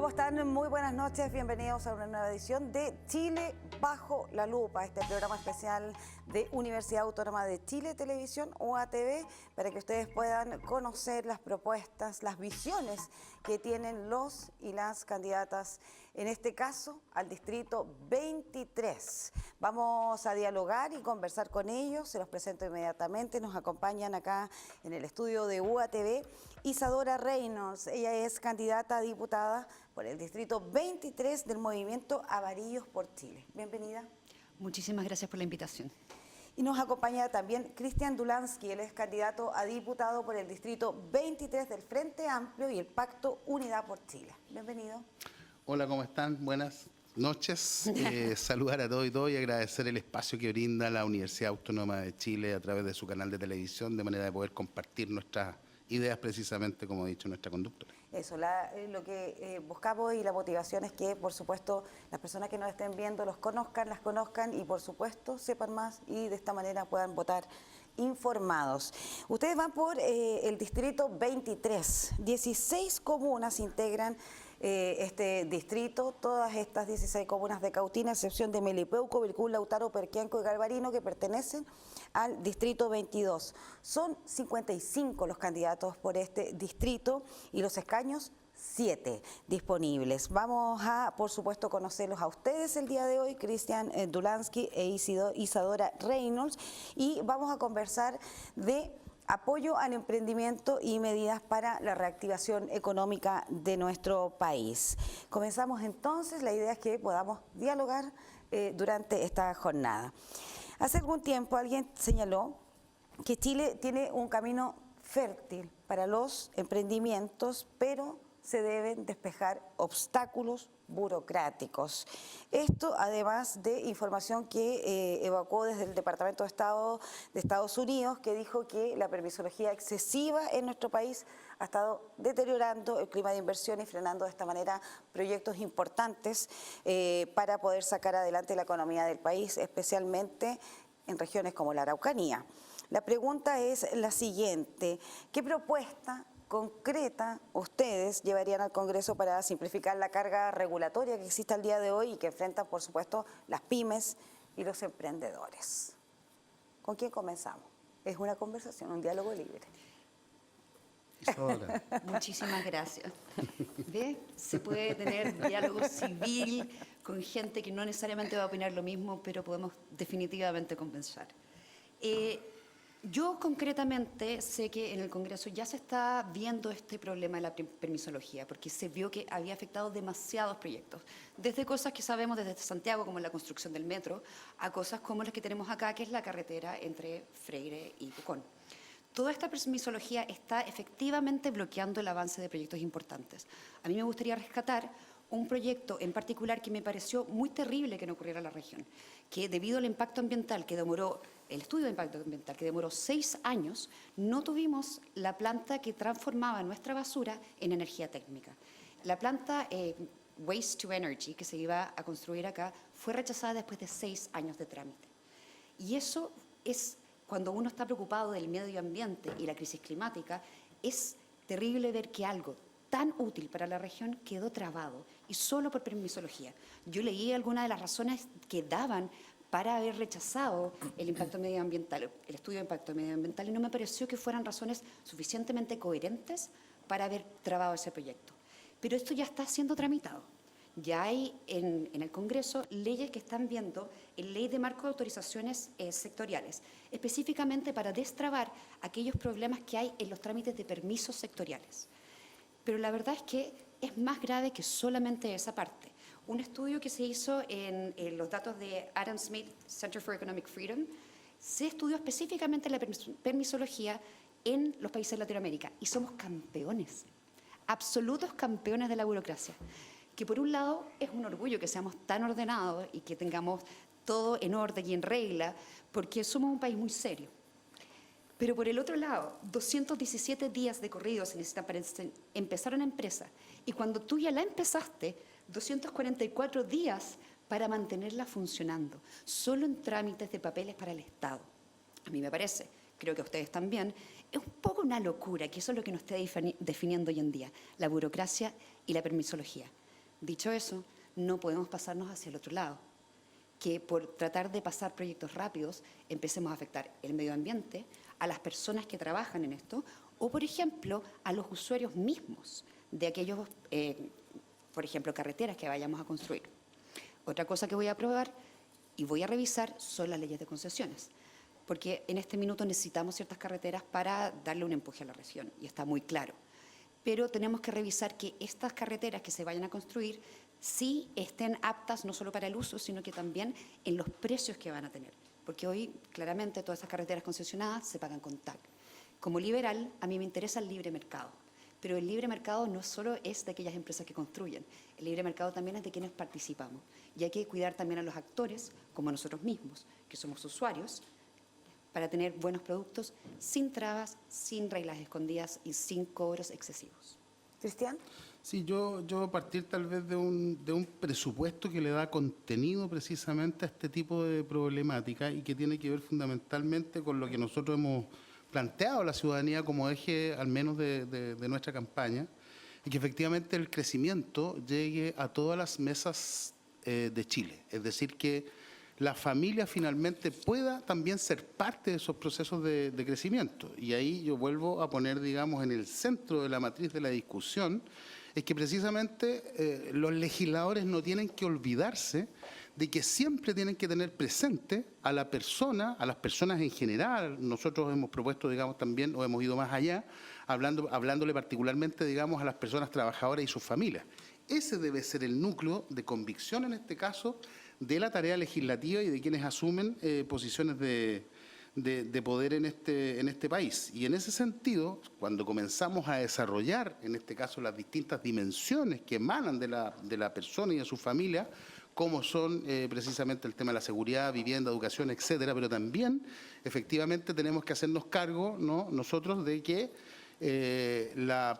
¿Cómo están? Muy buenas noches, bienvenidos a una nueva edición de Chile Bajo la Lupa, este programa especial de Universidad Autónoma de Chile Televisión, UATV, para que ustedes puedan conocer las propuestas, las visiones que tienen los y las candidatas, en este caso al Distrito 23. Vamos a dialogar y conversar con ellos, se los presento inmediatamente. Nos acompañan acá en el estudio de UATV Isadora Reynolds. Ella es candidata a diputada por el Distrito 23 del Movimiento Amarillos por Chile. Bienvenida. Muchísimas gracias por la invitación. Y nos acompaña también Cristian Dulansky, él es candidato a diputado por el Distrito 23 del Frente Amplio y el Pacto Unidad por Chile. Bienvenido. Hola, ¿cómo están? Buenas noches. Saludar a todos y todas y agradecer el espacio que brinda la Universidad Autónoma de Chile a través de su canal de televisión, de manera de poder compartir nuestras ideas precisamente, como ha dicho nuestra conductora. Eso, lo que buscamos y la motivación es que, por supuesto, las personas que nos estén viendo los conozcan, las conozcan y, por supuesto, sepan más y de esta manera puedan votar informados. Ustedes van por el Distrito 23. 16 comunas integran este distrito, todas estas 16 comunas de Cautín, a excepción de Melipeuco, Vilcún, Lautaro, Perquianco y Galvarino, que pertenecen al Distrito 22. Son 55 los candidatos por este distrito y los escaños 7 disponibles. Vamos a, por supuesto, conocerlos a ustedes el día de hoy, Cristian Dulansky e Isadora Reynolds, y vamos a conversar de apoyo al emprendimiento y medidas para la reactivación económica de nuestro país. Comenzamos entonces, la idea es que podamos dialogar durante esta jornada. Hace algún tiempo alguien señaló que Chile tiene un camino fértil para los emprendimientos, pero se deben despejar obstáculos burocráticos. Esto además de información que evacuó desde el Departamento de Estado de Estados Unidos, que dijo que la permisología excesiva en nuestro país ha estado deteriorando el clima de inversión y frenando de esta manera proyectos importantes para poder sacar adelante la economía del país, especialmente en regiones como la Araucanía. La pregunta es la siguiente: ¿qué propuesta concreta ustedes llevarían al Congreso para simplificar la carga regulatoria que existe al día de hoy y que enfrentan, por supuesto, las pymes y los emprendedores? ¿Con quién comenzamos? Es una conversación, un diálogo libre. Muchísimas gracias. ¿Ve? Se puede tener diálogo civil con gente que no necesariamente va a opinar lo mismo, pero podemos definitivamente conversar. Yo concretamente sé que en el Congreso ya se está viendo este problema de la permisología, porque se vio que había afectado demasiados proyectos, desde cosas que sabemos desde Santiago, como la construcción del metro, a cosas como las que tenemos acá, que es la carretera entre Freire y Pucón. Toda esta permisología está efectivamente bloqueando el avance de proyectos importantes. A mí me gustaría rescatar un proyecto en particular que me pareció muy terrible que no ocurriera en la región, que debido al impacto ambiental que demoró, el estudio de impacto ambiental que demoró 6 años, no tuvimos la planta que transformaba nuestra basura en energía térmica. La planta Waste to Energy que se iba a construir acá fue rechazada después de 6 años de trámite. Y eso es, cuando uno está preocupado del medio ambiente y la crisis climática, es terrible ver que algo tan útil para la región quedó trabado y solo por permisología. Yo leí algunas de las razones que daban para haber rechazado el impacto medioambiental, el estudio de impacto medioambiental, y no me pareció que fueran razones suficientemente coherentes para haber trabado ese proyecto. Pero esto ya está siendo tramitado. Ya hay en el Congreso leyes que están viendo en ley de marco de autorizaciones sectoriales, específicamente para destrabar aquellos problemas que hay en los trámites de permisos sectoriales. Pero la verdad es que es más grave que solamente esa parte. Un estudio que se hizo en los datos de Adam Smith Center for Economic Freedom se estudió específicamente la permisología en los países de Latinoamérica y somos campeones, absolutos campeones de la burocracia. Que por un lado es un orgullo que seamos tan ordenados y que tengamos todo en orden y en regla, porque somos un país muy serio. Pero por el otro lado, 217 días de corrido se necesitan para empezar una empresa. Y cuando tú ya la empezaste, 244 días para mantenerla funcionando, solo en trámites de papeles para el Estado. A mí me parece, creo que a ustedes también, es un poco una locura, que eso es lo que nos está definiendo hoy en día, la burocracia y la permisología. Dicho eso, no podemos pasarnos hacia el otro lado, que por tratar de pasar proyectos rápidos empecemos a afectar el medio ambiente, a las personas que trabajan en esto, o por ejemplo, a los usuarios mismos de aquellos, por ejemplo, carreteras que vayamos a construir. Otra cosa que voy a aprobar y voy a revisar son las leyes de concesiones, porque en este minuto necesitamos ciertas carreteras para darle un empuje a la región, y está muy claro. Pero tenemos que revisar que estas carreteras que se vayan a construir sí estén aptas no solo para el uso, sino que también en los precios que van a tener. Porque hoy, claramente, todas estas carreteras concesionadas se pagan con TAC. Como liberal, a mí me interesa el libre mercado. Pero el libre mercado no solo es de aquellas empresas que construyen, el libre mercado también es de quienes participamos. Y hay que cuidar también a los actores, como a nosotros mismos, que somos usuarios, para tener buenos productos sin trabas, sin reglas escondidas y sin cobros excesivos. Cristian. Sí, yo a partir tal vez de un presupuesto que le da contenido precisamente a este tipo de problemática y que tiene que ver fundamentalmente con lo que nosotros hemos planteado a la ciudadanía como eje al menos de nuestra campaña, y que efectivamente el crecimiento llegue a todas las mesas de Chile. Es decir, que la familia finalmente pueda también ser parte de esos procesos de crecimiento. Y ahí yo vuelvo a poner, digamos, en el centro de la matriz de la discusión, es que precisamente los legisladores no tienen que olvidarse de que siempre tienen que tener presente a la persona, a las personas en general. Nosotros hemos propuesto, digamos, también, o hemos ido más allá, hablándole particularmente, digamos, a las personas trabajadoras y sus familias. Ese debe ser el núcleo de convicción, en este caso, de la tarea legislativa y de quienes asumen posiciones de poder en este país. Y en ese sentido, cuando comenzamos a desarrollar, en este caso, las distintas dimensiones que emanan de la persona y de su familia, como son precisamente el tema de la seguridad, vivienda, educación, etcétera, pero también, efectivamente, tenemos que hacernos cargo, ¿no?, nosotros de que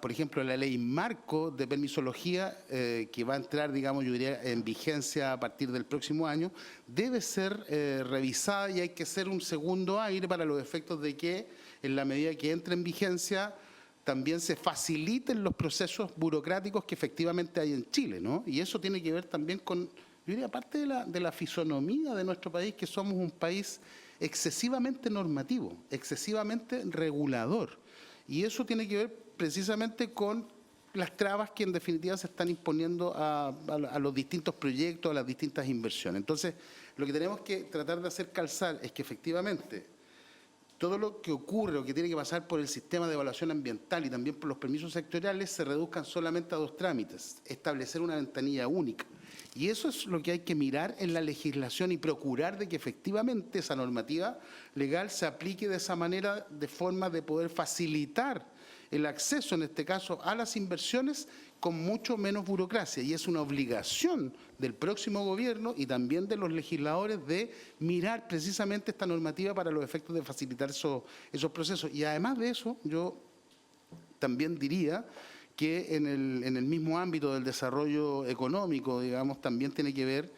por ejemplo, la ley marco de permisología que va a entrar, digamos, yo diría, en vigencia a partir del próximo año, debe ser revisada y hay que hacer un segundo aire para los efectos de que, en la medida que entre en vigencia, también se faciliten los procesos burocráticos que efectivamente hay en Chile, ¿no? Y eso tiene que ver también con, yo diría, parte de la fisonomía de nuestro país, que somos un país excesivamente normativo, excesivamente regulador. Y eso tiene que ver precisamente con las trabas que en definitiva se están imponiendo a los distintos proyectos, a las distintas inversiones. Entonces, lo que tenemos que tratar de hacer calzar es que efectivamente todo lo que ocurre o que tiene que pasar por el sistema de evaluación ambiental y también por los permisos sectoriales se reduzcan solamente a 2 trámites, establecer una ventanilla única. Y eso es lo que hay que mirar en la legislación y procurar de que efectivamente esa normativa legal se aplique de esa manera, de forma de poder facilitar el acceso, en este caso, a las inversiones con mucho menos burocracia. Y es una obligación del próximo gobierno y también de los legisladores de mirar precisamente esta normativa para los efectos de facilitar esos procesos. Y además de eso, yo también diría que en el mismo ámbito del desarrollo económico, digamos, también tiene que ver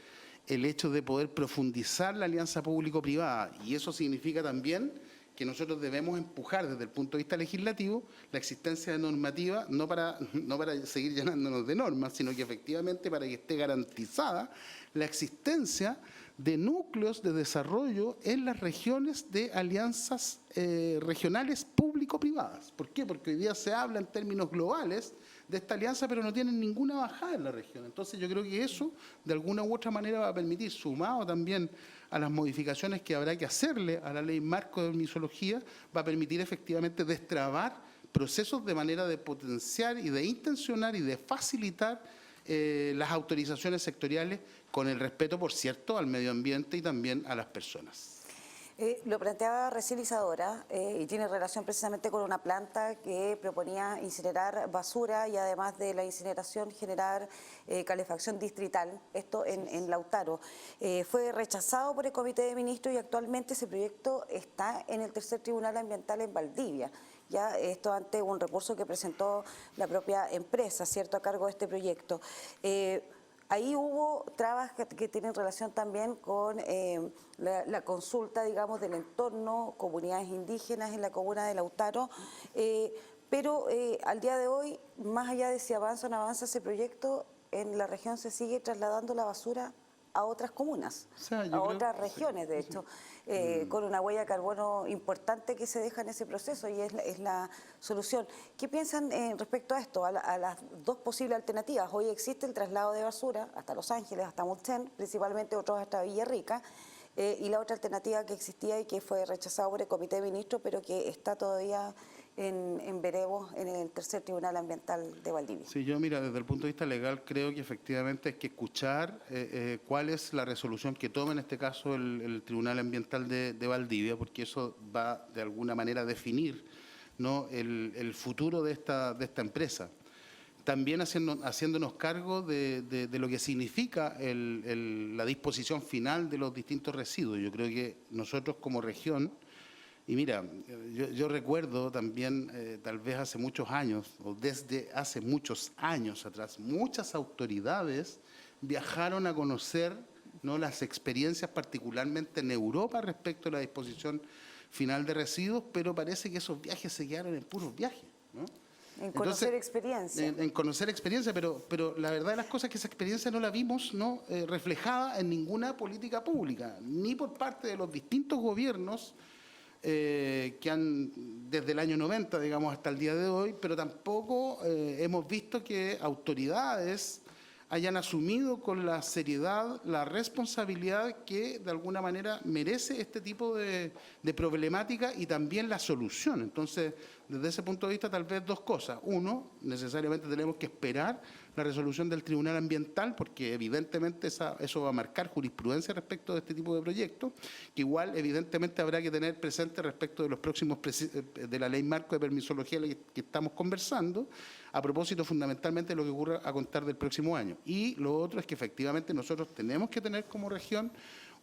el hecho de poder profundizar la alianza público-privada. Y eso significa también que nosotros debemos empujar desde el punto de vista legislativo la existencia de normativa, no para seguir llenándonos de normas, sino que efectivamente para que esté garantizada la existencia de núcleos de desarrollo en las regiones de alianzas regionales público-privadas. ¿Por qué? Porque hoy día se habla en términos globales de esta alianza, pero no tienen ninguna bajada en la región. Entonces yo creo que eso, de alguna u otra manera, va a permitir, sumado también a las modificaciones que habrá que hacerle a la ley marco de permisología, va a permitir efectivamente destrabar procesos de manera de potenciar y de intencionar y de facilitar las autorizaciones sectoriales con el respeto, por cierto, al medio ambiente y también a las personas. Lo planteaba recién Isadora y tiene relación precisamente con una planta que proponía incinerar basura y además de la incineración generar calefacción distrital, esto en Lautaro. Fue rechazado por el Comité de Ministros y actualmente ese proyecto está en el Tercer Tribunal Ambiental en Valdivia. Ya esto ante un recurso que presentó la propia empresa, ¿cierto?, a cargo de este proyecto. Ahí hubo trabas que tienen relación también con la consulta, digamos, del entorno, comunidades indígenas en la comuna de Lautaro, pero al día de hoy, más allá de si avanza o no avanza ese proyecto, en la región se sigue trasladando la basura a otras comunas, O sea, yo a creo- otras regiones, de hecho, con una huella de carbono importante que se deja en ese proceso y es la solución. ¿Qué piensan respecto a esto, a las dos posibles alternativas? Hoy existe el traslado de basura hasta Los Ángeles, hasta Mulchen, principalmente otros hasta Villarrica, y la otra alternativa que existía y que fue rechazada por el Comité de Ministros, pero que está todavía en veremos en el tercer Tribunal Ambiental de Valdivia. Sí, yo mira, desde el punto de vista legal creo que efectivamente hay que escuchar cuál es la resolución que toma en este caso el Tribunal Ambiental de Valdivia, porque eso va de alguna manera a definir, ¿no?, el futuro de esta empresa. También haciéndonos cargo de lo que significa la disposición final de los distintos residuos. Yo creo que nosotros como región, y mira, yo recuerdo también, tal vez hace muchos años, o desde hace muchos años atrás, muchas autoridades viajaron a conocer, ¿no?, las experiencias particularmente en Europa respecto a la disposición final de residuos, pero parece que esos viajes se quedaron en puros viajes, ¿no? En conocer Entonces, experiencia. En conocer experiencia, pero la verdad de las cosas es que esa experiencia no la vimos, ¿no?, reflejada en ninguna política pública, ni por parte de los distintos gobiernos que han, desde el año 90, digamos, hasta el día de hoy, pero tampoco hemos visto que autoridades hayan asumido con la seriedad, la responsabilidad que de alguna manera merece este tipo de problemática y también la solución. Entonces, desde ese punto de vista, tal vez dos cosas. Uno, necesariamente tenemos que esperar la resolución del Tribunal Ambiental, porque evidentemente eso va a marcar jurisprudencia respecto de este tipo de proyectos, que igual evidentemente habrá que tener presente respecto de los próximos de la Ley Marco de Permisología que estamos conversando, a propósito fundamentalmente de lo que ocurra a contar del próximo año. Y lo otro es que efectivamente nosotros tenemos que tener como región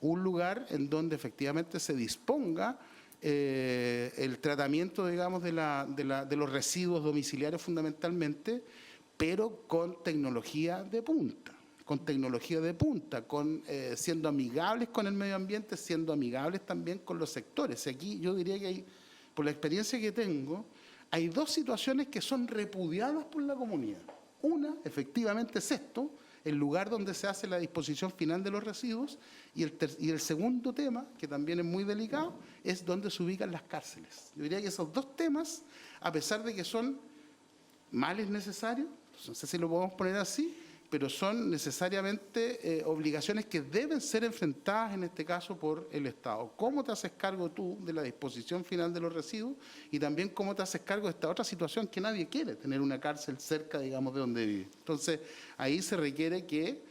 un lugar en donde efectivamente se disponga el tratamiento, digamos, de los residuos domiciliarios fundamentalmente, pero con tecnología de punta, siendo amigables con el medio ambiente, siendo amigables también con los sectores. Aquí yo diría que hay, por la experiencia que tengo, hay dos situaciones que son repudiadas por la comunidad. Una, efectivamente, es esto, el lugar donde se hace la disposición final de los residuos, y el segundo tema, que también es muy delicado, es donde se ubican las cárceles. Yo diría que esos dos temas, a pesar de que son males necesarios, no sé si lo podemos poner así, pero son necesariamente obligaciones que deben ser enfrentadas en este caso por el Estado. ¿Cómo te haces cargo tú de la disposición final de los residuos? Y también cómo te haces cargo de esta otra situación que nadie quiere, tener una cárcel cerca, digamos, de donde vive. Entonces, ahí se requiere que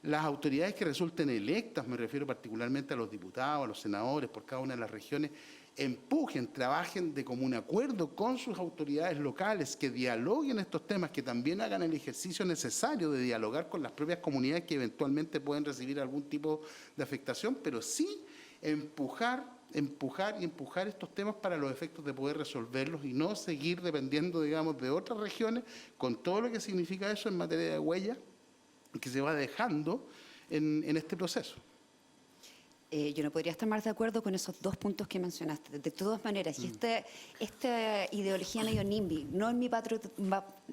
las autoridades que resulten electas, me refiero particularmente a los diputados, a los senadores por cada una de las regiones, empujen, trabajen de común acuerdo con sus autoridades locales, que dialoguen estos temas, que también hagan el ejercicio necesario de dialogar con las propias comunidades que eventualmente pueden recibir algún tipo de afectación, pero sí empujar estos temas para los efectos de poder resolverlos y no seguir dependiendo, digamos, de otras regiones, con todo lo que significa eso en materia de huella que se va dejando en este proceso. Yo no podría estar más de acuerdo con esos dos puntos que mencionaste. De todas maneras, y esta ideología medio NIMBY,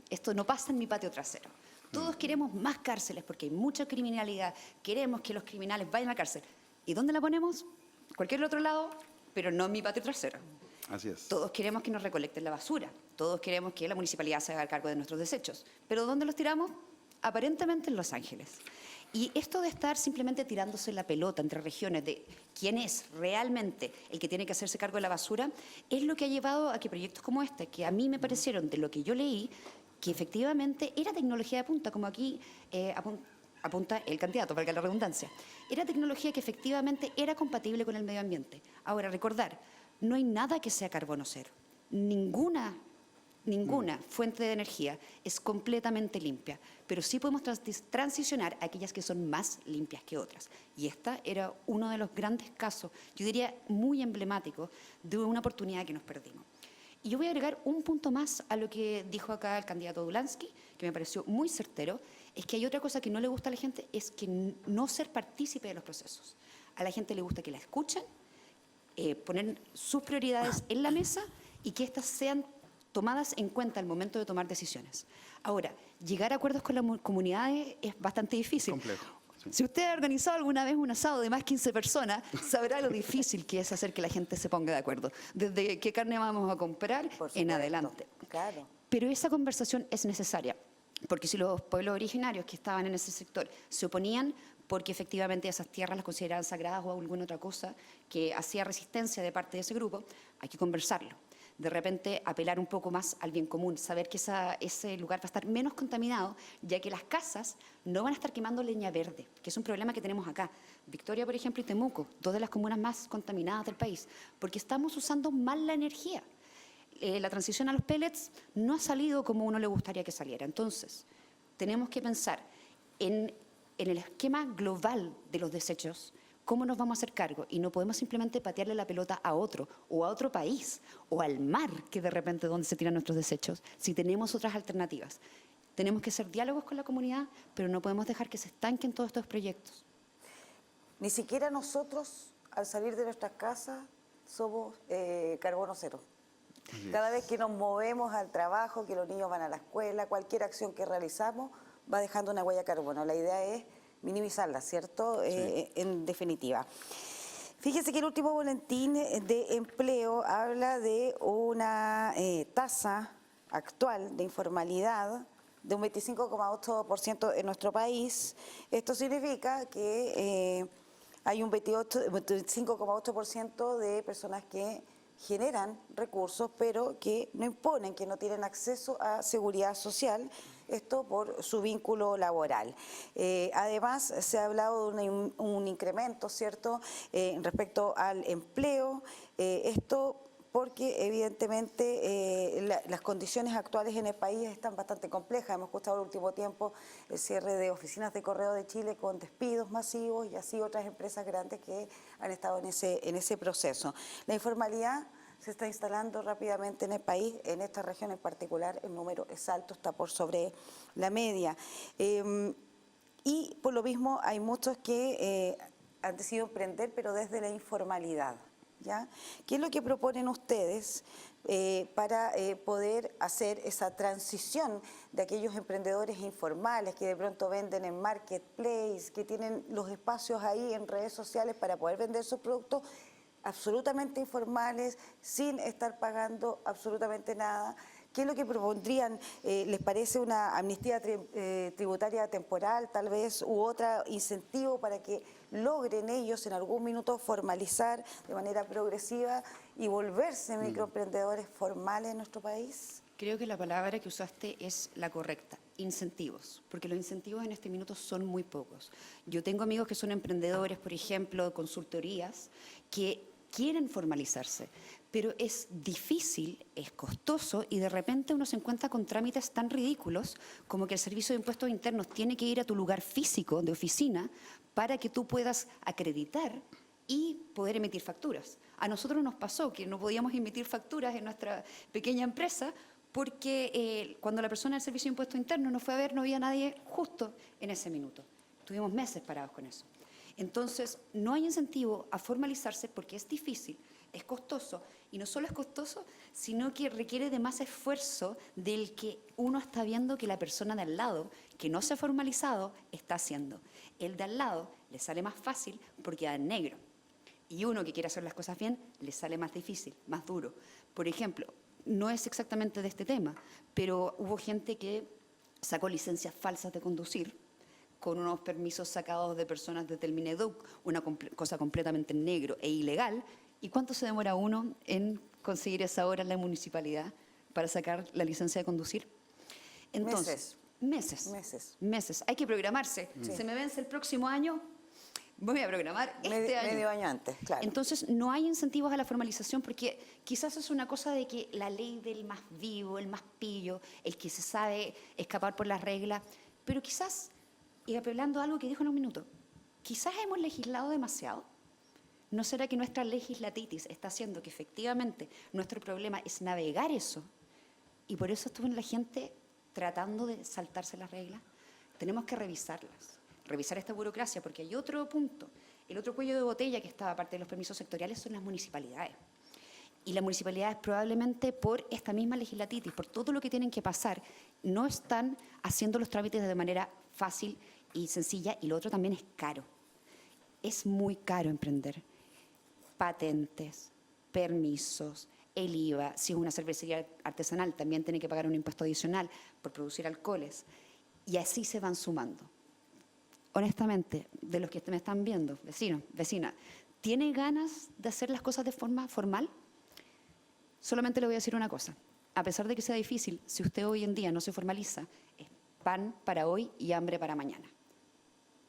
esto no pasa en mi patio trasero. Todos queremos más cárceles porque hay mucha criminalidad, queremos que los criminales vayan a la cárcel. ¿Y dónde la ponemos? Cualquier otro lado, pero no en mi patio trasero. Así es. Todos queremos que nos recolecten la basura, todos queremos que la municipalidad se haga cargo de nuestros desechos. ¿Pero dónde los tiramos? Aparentemente en Los Ángeles. Y esto de estar simplemente tirándose la pelota entre regiones de quién es realmente el que tiene que hacerse cargo de la basura, es lo que ha llevado a que proyectos como este, que a mí me parecieron, de lo que yo leí, que efectivamente era tecnología de punta, como aquí apunta el candidato, valga la redundancia. Era tecnología que efectivamente era compatible con el medio ambiente. Ahora, recordar, no hay nada que sea carbono cero. Ninguna fuente de energía es completamente limpia, pero sí podemos transicionar a aquellas que son más limpias que otras. Y esta era uno de los grandes casos, yo diría muy emblemático, de una oportunidad que nos perdimos. Y yo voy a agregar un punto más a lo que dijo acá el candidato Dulansky, que me pareció muy certero, es que hay otra cosa que no le gusta a la gente, es que no ser partícipe de los procesos. A la gente le gusta que la escuchen, poner sus prioridades en la mesa y que éstas sean tomadas en cuenta al momento de tomar decisiones. Ahora, llegar a acuerdos con las comunidades es bastante difícil. Complejo. Sí. Si usted ha organizado alguna vez un asado de más 15 personas, sabrá lo difícil que es hacer que la gente se ponga de acuerdo. Desde qué carne vamos a comprar Por en supuesto, adelante. Claro. Pero esa conversación es necesaria, porque si los pueblos originarios que estaban en ese sector se oponían porque efectivamente esas tierras las consideraban sagradas o alguna otra cosa que hacía resistencia de parte de ese grupo, hay que conversarlo. De repente apelar un poco más al bien común, saber que ese lugar va a estar menos contaminado, ya que las casas no van a estar quemando leña verde, que es un problema que tenemos acá. Victoria, por ejemplo, y Temuco, dos de las comunas más contaminadas del país, porque estamos usando mal la energía. La transición a los pellets no ha salido como uno le gustaría que saliera. Entonces, tenemos que pensar en el esquema global de los desechos, cómo nos vamos a hacer cargo, y no podemos simplemente patearle la pelota a otro, o a otro país, o al mar, que de repente es donde se tiran nuestros desechos, si tenemos otras alternativas. Tenemos que hacer diálogos con la comunidad, pero no podemos dejar que se estanquen todos estos proyectos. Ni siquiera nosotros, al salir de nuestras casas, somos carbono cero. Cada vez que nos movemos al trabajo, que los niños van a la escuela, cualquier acción que realizamos va dejando una huella de carbono. La idea es minimizarla, ¿cierto? Sí. En definitiva. Fíjese que el último boletín de empleo habla de una tasa actual de informalidad de un 25,8% en nuestro país. Esto significa que hay un 25,8% de personas que generan recursos, pero que no imponen, que no tienen acceso a seguridad social, esto por su vínculo laboral. Además, se ha hablado de un incremento, ¿cierto?, respecto al empleo, esto porque evidentemente las condiciones actuales en el país están bastante complejas. Hemos escuchado en el último tiempo el cierre de oficinas de Correo de Chile con despidos masivos y así otras empresas grandes que han estado en ese proceso. La informalidad se está instalando rápidamente en el país, en esta región en particular el número es alto, está por sobre la media. Y por lo mismo hay muchos que han decidido emprender, pero desde la informalidad. ¿Ya? ¿Qué es lo que proponen ustedes para poder hacer esa transición de aquellos emprendedores informales que de pronto venden en marketplace, que tienen los espacios ahí en redes sociales para poder vender sus productos absolutamente informales, sin estar pagando absolutamente nada? ¿Qué es lo que propondrían? ¿Les parece una amnistía tributaria temporal, tal vez, u otro incentivo para que logren ellos en algún minuto formalizar de manera progresiva y volverse microemprendedores formales en nuestro país? Creo que la palabra que usaste es la correcta, incentivos, porque los incentivos en este minuto son muy pocos. Yo tengo amigos que son emprendedores, por ejemplo, de consultorías, que quieren formalizarse, pero es difícil, es costoso y de repente uno se encuentra con trámites tan ridículos como que el Servicio de Impuestos Internos tiene que ir a tu lugar físico de oficina para que tú puedas acreditar y poder emitir facturas. A nosotros nos pasó que no podíamos emitir facturas en nuestra pequeña empresa porque cuando la persona del Servicio de Impuestos Internos nos fue a ver no había nadie justo en ese minuto. Tuvimos meses parados con eso. Entonces, no hay incentivo a formalizarse porque es difícil, es costoso, y no solo es costoso, sino que requiere de más esfuerzo del que uno está viendo que la persona de al lado, que no se ha formalizado, está haciendo. El de al lado le sale más fácil porque da en negro, y uno que quiere hacer las cosas bien, le sale más difícil, más duro. Por ejemplo, no es exactamente de este tema, pero hubo gente que sacó licencias falsas de conducir, con unos permisos sacados de personas desde el Mineduc, una cosa completamente negro e ilegal. ¿Y cuánto se demora uno en conseguir esa hora en la municipalidad para sacar la licencia de conducir? Entonces, meses. Hay que programarse. Se me vence el próximo año, voy a programar este año. Medio año antes, claro. Entonces, no hay incentivos a la formalización porque quizás es una cosa de que la ley del más vivo, el más pillo, el que se sabe escapar por las reglas, pero quizás, y apelando a algo que dijo en un minuto, quizás hemos legislado demasiado. ¿No será que nuestra legislatitis está haciendo que efectivamente nuestro problema es navegar eso? Y por eso estuvo la gente tratando de saltarse las reglas. Tenemos que revisarlas, revisar esta burocracia, porque hay otro punto. El otro cuello de botella que está aparte de los permisos sectoriales son las municipalidades. Y las municipalidades probablemente por esta misma legislatitis, por todo lo que tienen que pasar, no están haciendo los trámites de manera fácil y sencilla, y lo otro también es caro. Es muy caro emprender. Patentes, permisos, el IVA, si es una cervecería artesanal también tiene que pagar un impuesto adicional por producir alcoholes, y así se van sumando. Honestamente, de los que me están viendo, vecinos, vecinas, ¿tiene ganas de hacer las cosas de forma formal? Solamente le voy a decir una cosa. A pesar de que sea difícil, si usted hoy en día no se formaliza, es pan para hoy y hambre para mañana.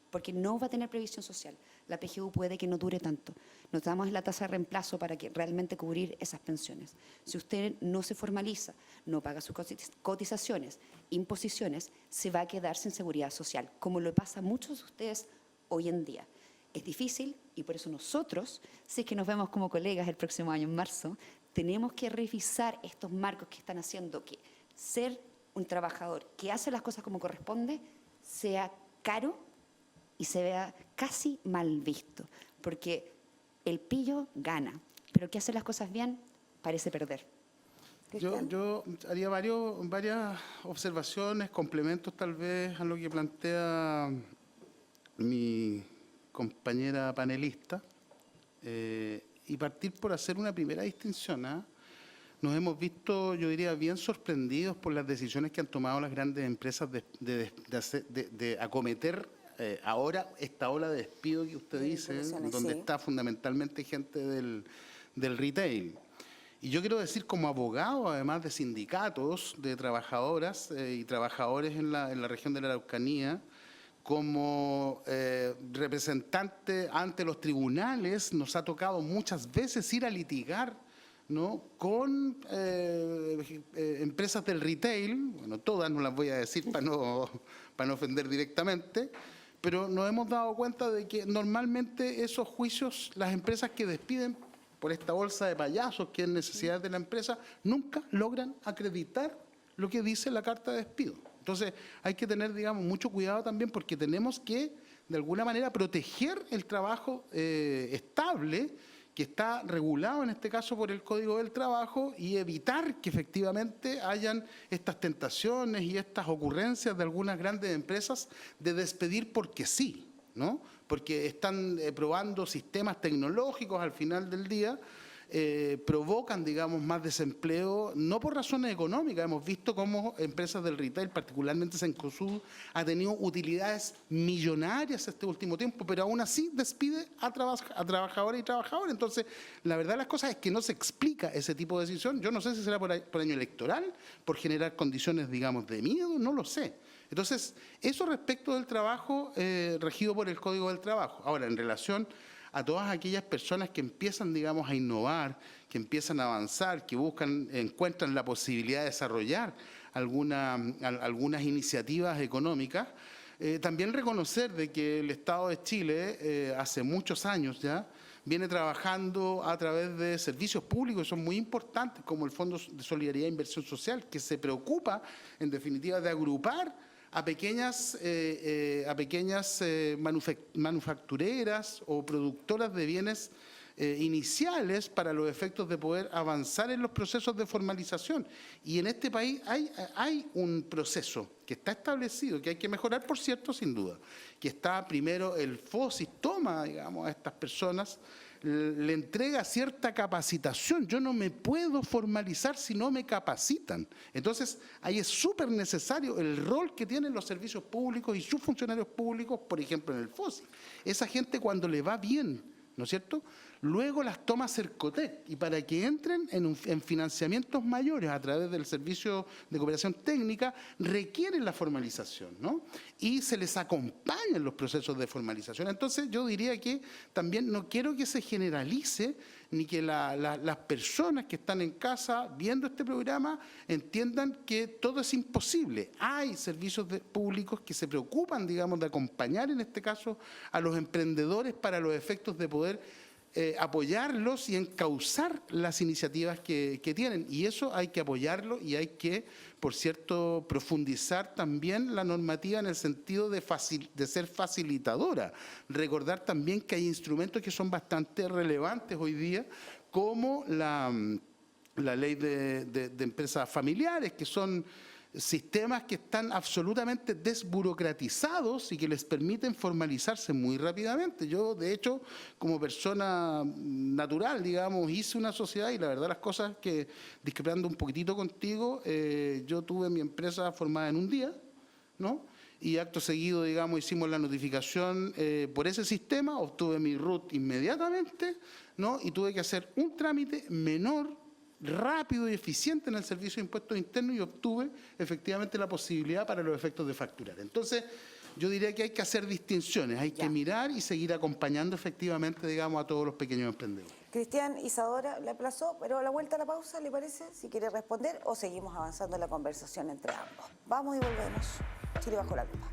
Porque no va a tener previsión social. La PGU puede que no dure tanto. Nos damos la tasa de reemplazo para que realmente cubrir esas pensiones. Si usted no se formaliza, no paga sus cotizaciones, imposiciones, se va a quedar sin seguridad social, como lo pasa a muchos de ustedes hoy en día. Es difícil y por eso nosotros, si es que nos vemos como colegas el próximo año en marzo, tenemos que revisar estos marcos que están haciendo que ser un trabajador que hace las cosas como corresponde sea caro y se vea casi mal visto. Porque el pillo gana, pero el que hace las cosas bien parece perder. Yo haría varias observaciones, complementos tal vez a lo que plantea mi compañera panelista, y partir por hacer una primera distinción. Nos hemos visto, yo diría, bien sorprendidos por las decisiones que han tomado las grandes empresas de acometer ahora esta ola de despido que usted dice, donde está fundamentalmente gente del retail. Y yo quiero decir, como abogado, además de sindicatos, de trabajadoras y trabajadores en la región de la Araucanía, como representante ante los tribunales, nos ha tocado muchas veces ir a litigar, ¿no?, con empresas del retail, bueno, todas no las voy a decir para no ofender directamente, pero nos hemos dado cuenta de que normalmente esos juicios, las empresas que despiden por esta bolsa de payasos que es necesidad de la empresa, nunca logran acreditar lo que dice la carta de despido. Entonces hay que tener, digamos, mucho cuidado también porque tenemos que, de alguna manera, proteger el trabajo estable que está regulado en este caso por el Código del Trabajo y evitar que efectivamente hayan estas tentaciones y estas ocurrencias de algunas grandes empresas de despedir porque sí, ¿no? Porque están probando sistemas tecnológicos al final del día, provocan, digamos, más desempleo, no por razones económicas. Hemos visto cómo empresas del retail, particularmente Cencosud, ha tenido utilidades millonarias este último tiempo, pero aún así despide a trabajadores y trabajadores. Entonces, la verdad de las cosas es que no se explica ese tipo de decisión. Yo no sé si será por año electoral, por generar condiciones, digamos, de miedo, no lo sé. Entonces, eso respecto del trabajo regido por el Código del Trabajo. Ahora, en relación a todas aquellas personas que empiezan, digamos, a innovar, que empiezan a avanzar, que encuentran la posibilidad de desarrollar algunas iniciativas económicas, también reconocer de que el Estado de Chile hace muchos años ya viene trabajando a través de servicios públicos que son muy importantes, como el Fondo de Solidaridad e Inversión Social, que se preocupa, en definitiva, de agrupar a pequeñas manufactureras o productoras de bienes iniciales para los efectos de poder avanzar en los procesos de formalización. Y en este país hay un proceso que está establecido, que hay que mejorar, por cierto, sin duda, que está primero el FOSI, toma, digamos, a estas personas, le entrega cierta capacitación. Yo no me puedo formalizar si no me capacitan. Entonces, ahí es súper necesario el rol que tienen los servicios públicos y sus funcionarios públicos, por ejemplo, en el FOSI. Esa gente, cuando le va bien, ¿no es cierto?, luego las toma Cercotec, y para que entren en financiamientos mayores a través del Servicio de Cooperación Técnica, requieren la formalización, ¿no? Y se les acompaña en los procesos de formalización. Entonces, yo diría que también no quiero que se generalice ni que las personas que están en casa viendo este programa entiendan que todo es imposible. Hay servicios públicos que se preocupan, digamos, de acompañar en este caso a los emprendedores para los efectos de poder apoyarlos y encauzar las iniciativas que tienen. Y eso hay que apoyarlo y hay que, por cierto, profundizar también la normativa en el sentido de ser facilitadora. Recordar también que hay instrumentos que son bastante relevantes hoy día, como la ley de empresas familiares, que son sistemas que están absolutamente desburocratizados y que les permiten formalizarse muy rápidamente. Yo, de hecho, como persona natural, digamos, hice una sociedad y la verdad las cosas que, discrepando un poquitito contigo, yo tuve mi empresa formada en un día, ¿no? Y acto seguido, digamos, hicimos la notificación por ese sistema, obtuve mi RUT inmediatamente, ¿no? Y tuve que hacer un trámite menor, rápido y eficiente en el Servicio de Impuestos Internos y obtuve efectivamente la posibilidad para los efectos de facturar. Entonces, yo diría que hay que hacer distinciones, hay que mirar y seguir acompañando efectivamente, digamos, a todos los pequeños emprendedores. Cristian, Isadora le aplazó, pero a la vuelta a la pausa, ¿le parece? Si quiere responder o seguimos avanzando en la conversación entre ambos. Vamos y volvemos. Chile bajo la lupa.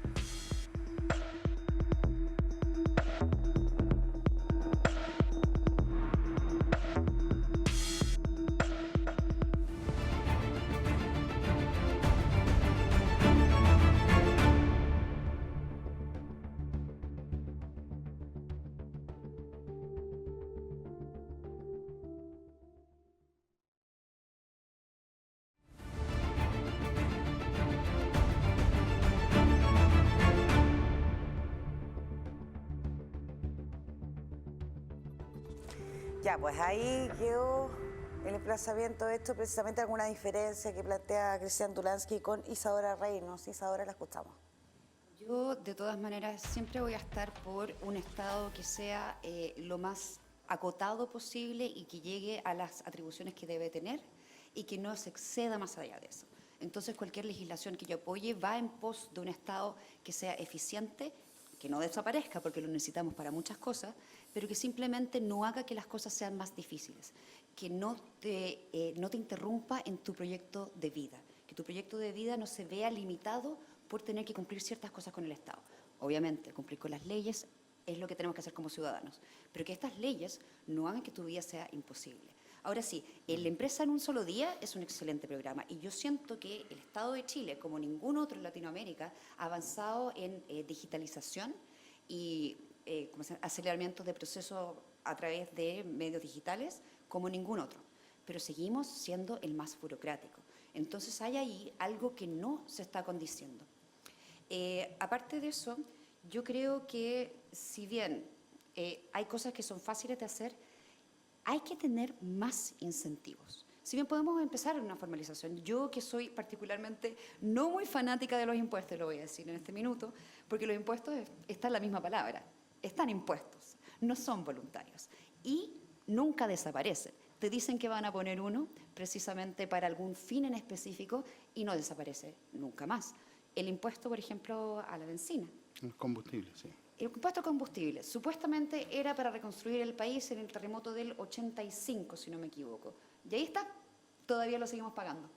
Ya, pues ahí quedó el emplazamiento hecho, precisamente alguna diferencia que plantea Cristian Dulansky con Isadora Reynos. Isadora, la escuchamos. Yo, de todas maneras, siempre voy a estar por un Estado que sea lo más acotado posible y que llegue a las atribuciones que debe tener y que no se exceda más allá de eso. Entonces, cualquier legislación que yo apoye va en pos de un Estado que sea eficiente, que no desaparezca porque lo necesitamos para muchas cosas, pero que simplemente no haga que las cosas sean más difíciles, que no te interrumpa en tu proyecto de vida, que tu proyecto de vida no se vea limitado por tener que cumplir ciertas cosas con el Estado. Obviamente, cumplir con las leyes es lo que tenemos que hacer como ciudadanos, pero que estas leyes no hagan que tu vida sea imposible. Ahora sí, la empresa en un solo día es un excelente programa y yo siento que el Estado de Chile, como ningún otro en Latinoamérica, ha avanzado en digitalización y aceleramiento de procesos a través de medios digitales como ningún otro, pero seguimos siendo el más burocrático. Entonces hay ahí algo que no se está condiciendo. Aparte de eso, yo creo que si bien hay cosas que son fáciles de hacer, hay que tener más incentivos. Si bien podemos empezar en una formalización, yo que soy particularmente no muy fanática de los impuestos, lo voy a decir en este minuto, porque los impuestos está en la misma palabra, están impuestos, no son voluntarios y nunca desaparecen. Te dicen que van a poner uno precisamente para algún fin en específico y no desaparece nunca más. El impuesto, por ejemplo, a la benzina. El combustible, sí. El impuesto al combustible supuestamente era para reconstruir el país en el terremoto del 85, si no me equivoco. Y ahí está, todavía lo seguimos pagando.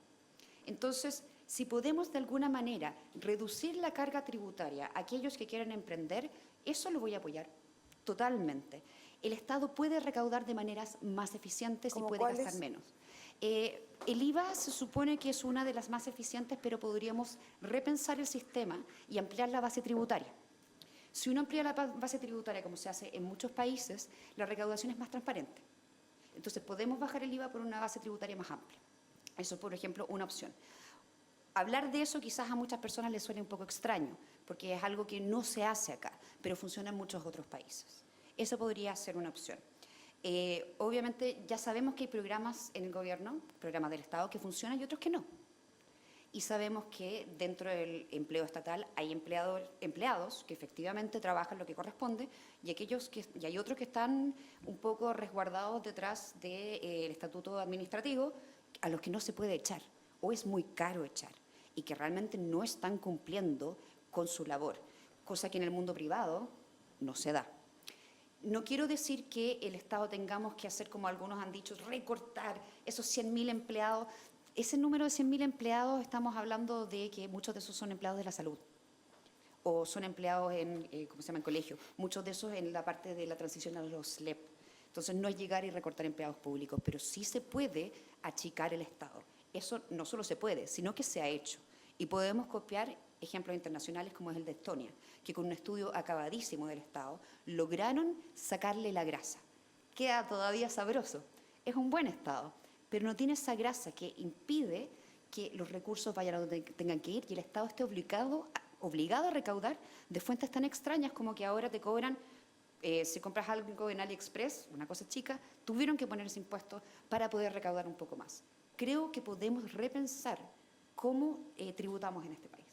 Entonces, si podemos de alguna manera reducir la carga tributaria a aquellos que quieren emprender, eso lo voy a apoyar totalmente. El Estado puede recaudar de maneras más eficientes y puede gastar menos. El IVA se supone que es una de las más eficientes, pero podríamos repensar el sistema y ampliar la base tributaria. Si uno amplía la base tributaria, como se hace en muchos países, la recaudación es más transparente. Entonces, podemos bajar el IVA por una base tributaria más amplia. Eso, por ejemplo, una opción. Hablar de eso quizás a muchas personas les suene un poco extraño, porque es algo que no se hace acá, pero funciona en muchos otros países. Eso podría ser una opción. Obviamente, ya sabemos que hay programas en el gobierno, programas del Estado, que funcionan y otros que no. Y sabemos que dentro del empleo estatal hay empleados que efectivamente trabajan lo que corresponde y hay otros que están un poco resguardados detrás del estatuto administrativo a los que no se puede echar o es muy caro echar y que realmente no están cumpliendo con su labor, cosa que en el mundo privado no se da. No quiero decir que el Estado tengamos que hacer, como algunos han dicho, recortar esos 100.000 empleados. Ese número de 100.000 empleados, estamos hablando de que muchos de esos son empleados de la salud o son empleados en colegio, muchos de esos en la parte de la transición a los SLEP. Entonces, no es llegar y recortar empleados públicos, pero sí se puede achicar el Estado. Eso no solo se puede, sino que se ha hecho. Y podemos copiar ejemplos internacionales como es el de Estonia, que con un estudio acabadísimo del Estado lograron sacarle la grasa. Queda todavía sabroso. Es un buen Estado, pero no tiene esa grasa que impide que los recursos vayan a donde tengan que ir y el Estado esté obligado a recaudar de fuentes tan extrañas como que ahora te cobran, si compras algo en AliExpress, una cosa chica, tuvieron que poner ese impuesto para poder recaudar un poco más. Creo que podemos repensar cómo tributamos en este país.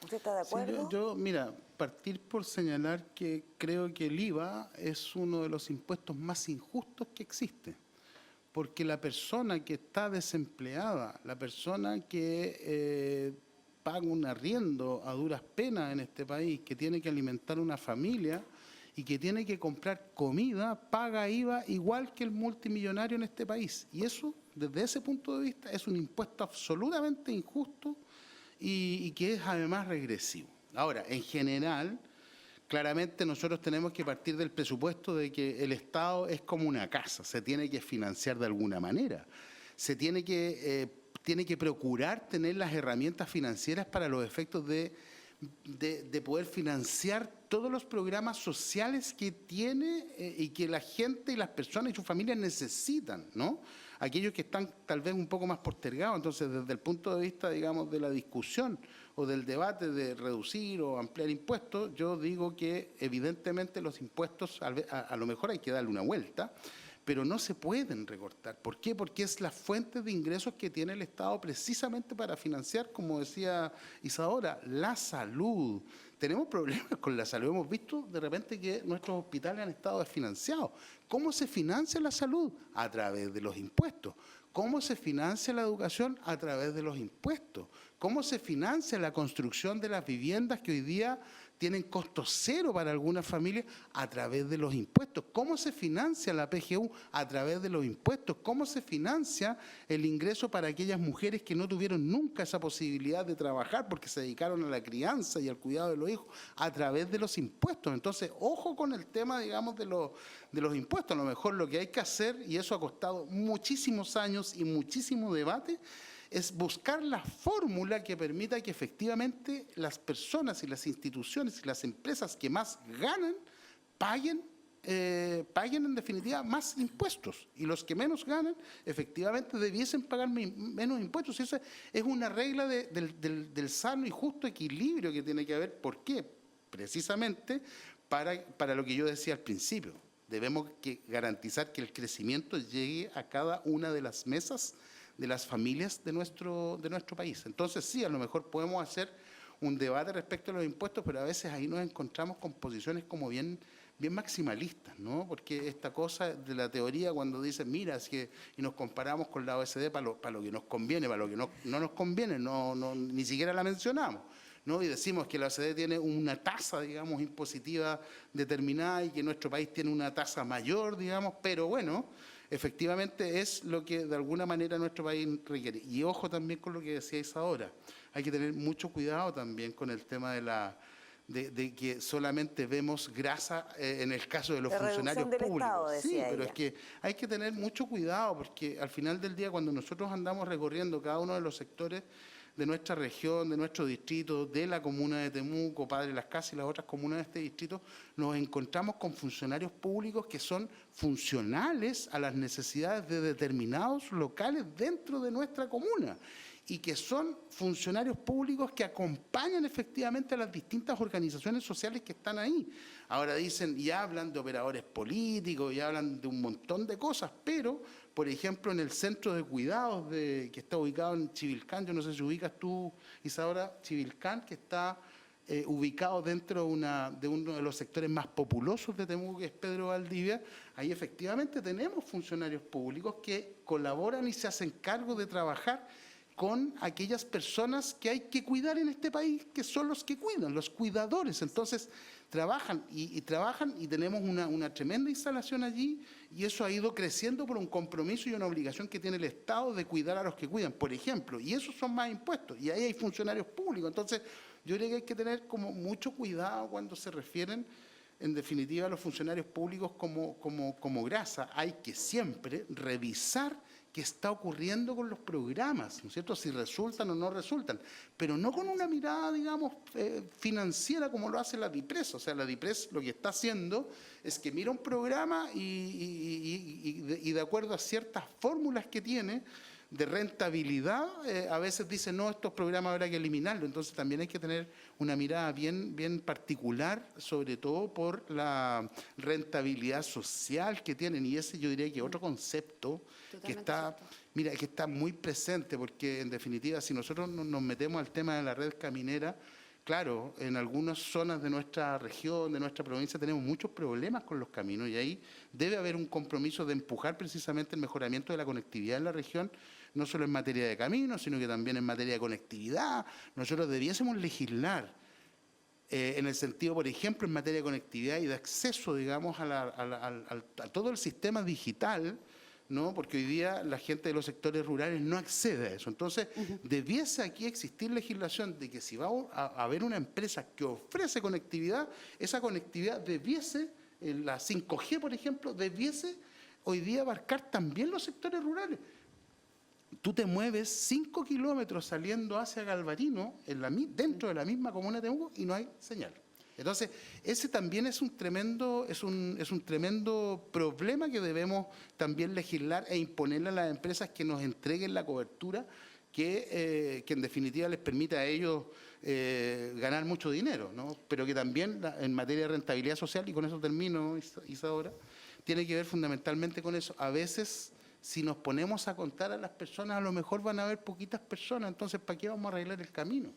¿Usted está de Sí, acuerdo? mira, partir por señalar que creo que el IVA es uno de los impuestos más injustos que existe. Porque la persona que está desempleada, la persona que paga un arriendo a duras penas en este país, que tiene que alimentar una familia y que tiene que comprar comida, paga IVA igual que el multimillonario en este país. Y eso, desde ese punto de vista, es un impuesto absolutamente injusto y que es además regresivo. Ahora, en general, claramente nosotros tenemos que partir del presupuesto de que el Estado es como una casa, se tiene que financiar de alguna manera, se tiene que procurar tener las herramientas financieras para los efectos de poder financiar todos los programas sociales que tiene y que la gente y las personas y sus familias necesitan, ¿no? Aquellos que están tal vez un poco más postergados. Entonces, desde el punto de vista, digamos, de la discusión o del debate de reducir o ampliar impuestos, yo digo que evidentemente los impuestos a lo mejor hay que darle una vuelta, pero no se pueden recortar. ¿Por qué? Porque es la fuente de ingresos que tiene el Estado precisamente para financiar, como decía Isadora, la salud. Tenemos problemas con la salud. Hemos visto de repente que nuestros hospitales han estado desfinanciados. ¿Cómo se financia la salud? A través de los impuestos. ¿Cómo se financia la educación? A través de los impuestos. ¿Cómo se financia la construcción de las viviendas que hoy día tienen costo cero para algunas familias? A través de los impuestos. ¿Cómo se financia la PGU? A través de los impuestos. ¿Cómo se financia el ingreso para aquellas mujeres que no tuvieron nunca esa posibilidad de trabajar porque se dedicaron a la crianza y al cuidado de los hijos? A través de los impuestos. Entonces, ojo con el tema, digamos, de los impuestos. A lo mejor lo que hay que hacer, y eso ha costado muchísimos años y muchísimo debate, es buscar la fórmula que permita que efectivamente las personas y las instituciones y las empresas que más ganan paguen en definitiva más impuestos, y los que menos ganan efectivamente debiesen pagar menos impuestos. Y eso es una regla del sano y justo equilibrio que tiene que haber. ¿Por qué? Precisamente para lo que yo decía al principio. Debemos garantizar que el crecimiento llegue a cada una de las mesas de las familias de nuestro país. Entonces sí, a lo mejor podemos hacer un debate respecto a los impuestos, pero a veces ahí nos encontramos con posiciones como bien maximalistas, ¿no? Porque esta cosa de la teoría, cuando dicen, mira, es que, y nos comparamos con la OECD para lo que nos conviene, para lo que no nos conviene, ni siquiera la mencionamos, ¿no? Y decimos que la OCDE tiene una tasa, digamos, impositiva determinada y que nuestro país tiene una tasa mayor, digamos, pero bueno, efectivamente es lo que de alguna manera nuestro país requiere. Y ojo también con lo que decíais ahora, hay que tener mucho cuidado también con el tema de que solamente vemos grasa en el caso de los funcionarios públicos. Estado, sí, pero ella. es que hay que tener mucho cuidado, porque al final del día, cuando nosotros andamos recorriendo cada uno de los sectores de nuestra región, de nuestro distrito, de la comuna de Temuco, Padre Las Casas y las otras comunas de este distrito, nos encontramos con funcionarios públicos que son funcionales a las necesidades de determinados locales dentro de nuestra comuna, y que son funcionarios públicos que acompañan efectivamente a las distintas organizaciones sociales que están ahí. Ahora dicen y hablan de operadores políticos y hablan de un montón de cosas, pero, por ejemplo, en el centro de cuidados que está ubicado en Chivilcán, yo no sé si ubicas tú, Isadora, Chivilcán, que está ubicado dentro de uno de los sectores más populosos de Temuco, que es Pedro Valdivia. Ahí efectivamente tenemos funcionarios públicos que colaboran y se hacen cargo de trabajar con aquellas personas que hay que cuidar en este país, que son los que cuidan, los cuidadores. Entonces, trabajan y tenemos una tremenda instalación allí, y eso ha ido creciendo por un compromiso y una obligación que tiene el Estado de cuidar a los que cuidan, por ejemplo, y esos son más impuestos, y ahí hay funcionarios públicos. Entonces, yo creo que hay que tener como mucho cuidado cuando se refieren en definitiva, los funcionarios públicos como grasa. Hay que siempre revisar qué está ocurriendo con los programas, ¿no es cierto? Si resultan o no resultan, pero no con una mirada, digamos, financiera como lo hace la DIPRES. O sea, la DIPRES lo que está haciendo es que mira un programa y de acuerdo a ciertas fórmulas que tiene de rentabilidad, a veces dice, no, estos programas habrá que eliminarlos. Entonces también hay que tener una mirada bien particular, sobre todo por la rentabilidad social que tienen. Y ese yo diría que otro concepto que está, mira, que está muy presente, porque en definitiva, si nosotros nos metemos al tema de la red caminera, claro, en algunas zonas de nuestra región, de nuestra provincia, tenemos muchos problemas con los caminos y ahí debe haber un compromiso de empujar precisamente el mejoramiento de la conectividad en la región, no solo en materia de caminos, sino que también en materia de conectividad. Nosotros debiésemos legislar en el sentido, por ejemplo, en materia de conectividad y de acceso, digamos, a todo el sistema digital, ¿no? Porque hoy día la gente de los sectores rurales no accede a eso. Entonces, debiese aquí existir legislación de que si va a haber una empresa que ofrece conectividad, esa conectividad debiese, la 5G, por ejemplo, debiese hoy día abarcar también los sectores rurales. Tú te mueves 5 kilómetros saliendo hacia Galvarino, dentro de la misma comuna de Temuco, y no hay señal. Entonces, ese también es un tremendo problema que debemos también legislar e imponerle a las empresas que nos entreguen la cobertura que en definitiva les permita a ellos ganar mucho dinero, ¿no? Pero que también en materia de rentabilidad social, y con eso termino, Isadora, tiene que ver fundamentalmente con eso. A veces, si nos ponemos a contar a las personas, a lo mejor van a haber poquitas personas, entonces ¿para qué vamos a arreglar el camino?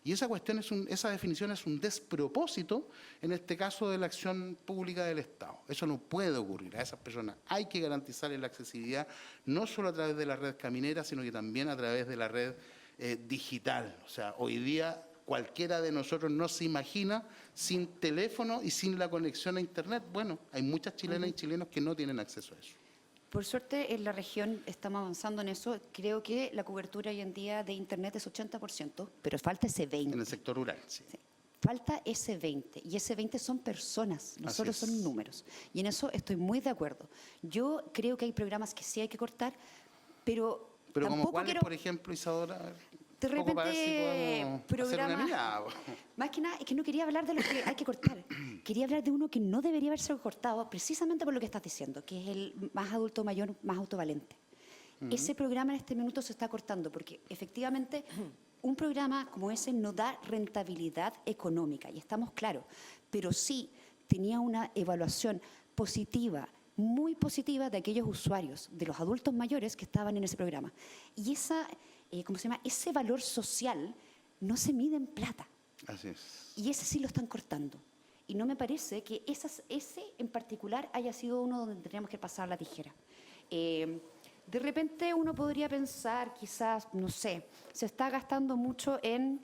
Y esa cuestión esa definición es un despropósito, en este caso de la acción pública del Estado. Eso no puede ocurrir. A esas personas hay que garantizarles la accesibilidad, no solo a través de la red caminera, sino que también a través de la red digital. O sea, hoy día cualquiera de nosotros no se imagina sin teléfono y sin la conexión a Internet. Bueno, hay muchas chilenas y chilenos que no tienen acceso a eso. Por suerte, en la región estamos avanzando en eso. Creo que la cobertura hoy en día de Internet es 80%, pero falta ese 20%. En el sector rural, sí. Sí. Falta ese 20%, y ese 20% son personas, no solo son números. Y en eso estoy muy de acuerdo. Yo creo que hay programas que sí hay que cortar, pero como cuáles, por ejemplo, Isadora, de repente, para ver si podemos hacer una mirada. Más que nada, es que no quería hablar de lo que hay que cortar. Quería hablar de uno que no debería haberse cortado, precisamente por lo que estás diciendo, que es el más adulto mayor, más autovalente. Ese programa en este minuto se está cortando, porque efectivamente un programa como ese no da rentabilidad económica, y estamos claros, pero sí tenía una evaluación positiva, muy positiva, de aquellos usuarios, de los adultos mayores que estaban en ese programa. Y ese valor social no se mide en plata. Así es. Y ese sí lo están cortando. Y no me parece que ese en particular haya sido uno donde tendríamos que pasar la tijera. De repente uno podría pensar, quizás, no sé, se está gastando mucho en...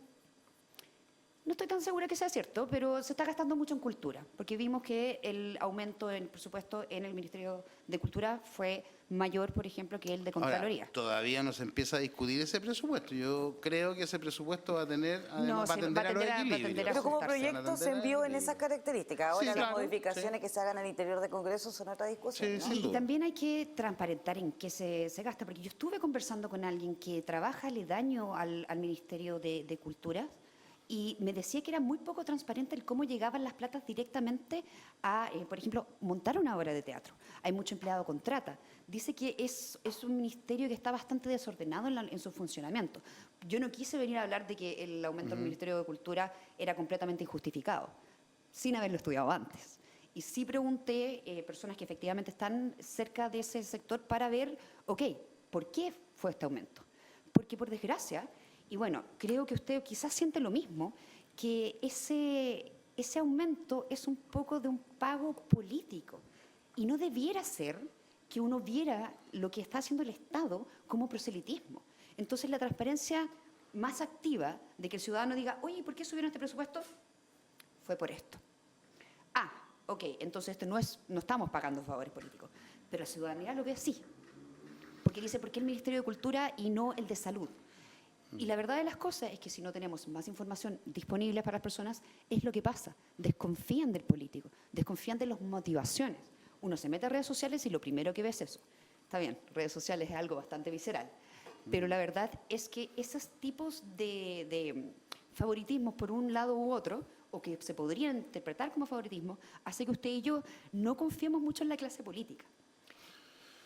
No estoy tan segura que sea cierto, pero se está gastando mucho en cultura, porque vimos que el aumento en presupuesto en el Ministerio de Cultura fue mayor, por ejemplo, que el de Contraloría. Ahora, todavía no se empieza a discutir ese presupuesto. Yo creo que ese presupuesto va a tender a los equilibrios. Pero como proyecto se envió en esas características. Ahora Sí, las claro, modificaciones que se hagan al interior del Congreso son otra discusión. Sí, ¿no? sin duda. Y también hay que transparentar en qué se gasta, porque yo estuve conversando con alguien que trabaja aledaño al Ministerio de Cultura, y me decía que era muy poco transparente el cómo llegaban las platas directamente a, por ejemplo, montar una obra de teatro. Hay mucho empleado contrata. Dice que es un ministerio que está bastante desordenado en su funcionamiento. Yo no quise venir a hablar de que el aumento del Ministerio de Cultura era completamente injustificado, sin haberlo estudiado antes. Y sí pregunté personas que efectivamente están cerca de ese sector para ver, ok, ¿por qué fue este aumento? Porque por desgracia... Y bueno, creo que usted quizás siente lo mismo, que ese aumento es un poco de un pago político. Y no debiera ser que uno viera lo que está haciendo el Estado como proselitismo. Entonces, la transparencia más activa de que el ciudadano diga, oye, ¿por qué subieron este presupuesto? Fue por esto. Ah, ok, entonces no estamos pagando favores políticos. Pero la ciudadanía lo ve así. Porque dice, ¿por qué el Ministerio de Cultura y no el de Salud? Y la verdad de las cosas es que si no tenemos más información disponible para las personas, es lo que pasa. Desconfían del político, desconfían de las motivaciones. Uno se mete a redes sociales y lo primero que ve es eso. Está bien, redes sociales es algo bastante visceral, pero la verdad es que esos tipos de favoritismos por un lado u otro, o que se podrían interpretar como favoritismo, hace que usted y yo no confiemos mucho en la clase política.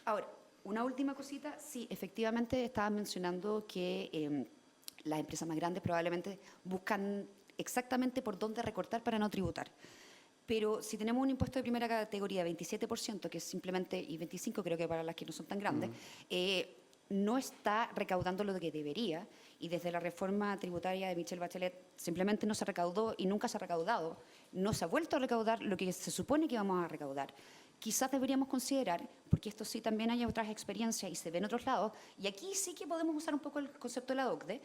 Ahora, una última cosita, sí, efectivamente estaba mencionando que las empresas más grandes probablemente buscan exactamente por dónde recortar para no tributar. Pero si tenemos un impuesto de primera categoría, 27%, que es simplemente, y 25% creo que para las que no son tan grandes, no está recaudando lo que debería, y desde la reforma tributaria de Michelle Bachelet simplemente no se recaudó y nunca se ha recaudado, no se ha vuelto a recaudar lo que se supone que íbamos a recaudar. Quizás deberíamos considerar, porque esto sí también hay otras experiencias y se ve en otros lados, y aquí sí que podemos usar un poco el concepto de la OCDE,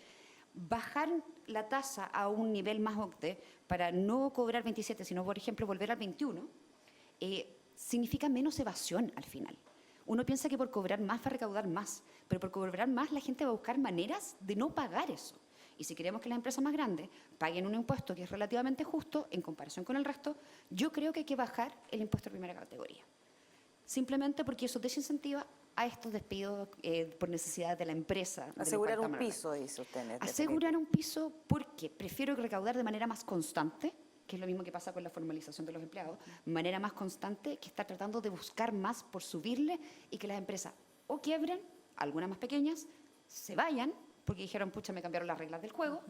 bajar la tasa a un nivel más OCDE para no cobrar 27, sino, por ejemplo, volver al 21, significa menos evasión al final. Uno piensa que por cobrar más va a recaudar más, pero por cobrar más la gente va a buscar maneras de no pagar eso. Y si queremos que las empresas más grandes paguen un impuesto que es relativamente justo en comparación con el resto, yo creo que hay que bajar el impuesto de primera categoría. Simplemente porque eso desincentiva a estos despidos por necesidad de la empresa. Asegurar un piso, dice usted. Asegurar un piso porque prefiero recaudar de manera más constante, que es lo mismo que pasa con la formalización de los empleados, manera más constante que estar tratando de buscar más por subirle y que las empresas o quiebren, algunas más pequeñas, se vayan, porque dijeron, pucha, me cambiaron las reglas del juego,